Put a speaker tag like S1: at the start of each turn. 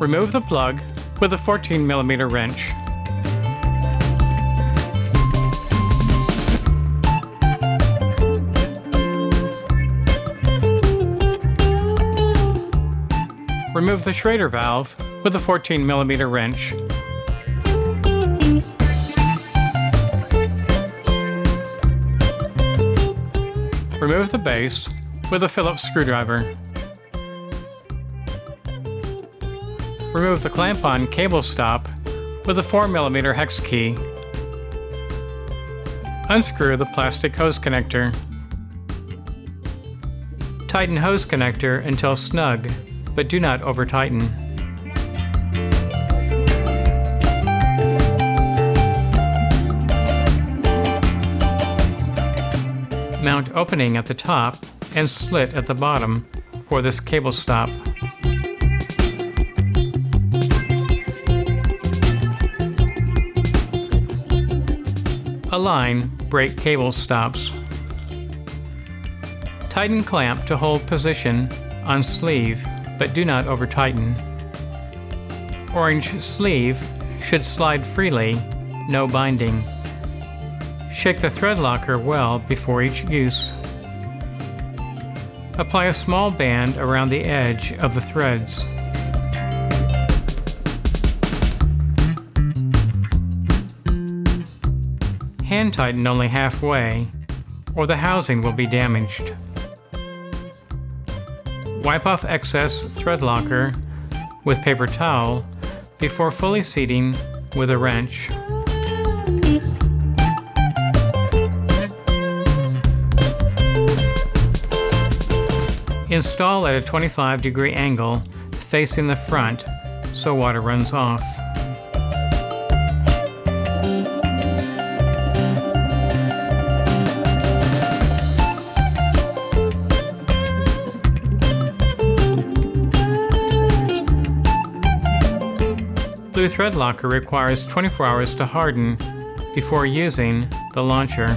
S1: Remove the plug with a 14mm wrench. Remove the Schrader valve with a 14mm wrench. Remove the base with a Phillips screwdriver. Remove the clamp-on cable stop with a 4mm hex key. Unscrew the plastic hose connector. Tighten hose connector until snug, but do not over-tighten. Mount opening at the top and slit at the bottom for this cable stop. Align brake cable stops. Tighten clamp to hold position on sleeve, but do not over-tighten. Orange sleeve should slide freely, no binding. Shake the thread locker well before each use. Apply a small band around the edge of the threads. Hand tighten only halfway, or the housing will be damaged. Wipe off excess thread locker with paper towel before fully seating with a wrench. Install at a 25-degree angle facing the front so water runs off. Blue thread locker requires 24 hours to harden before using the launcher.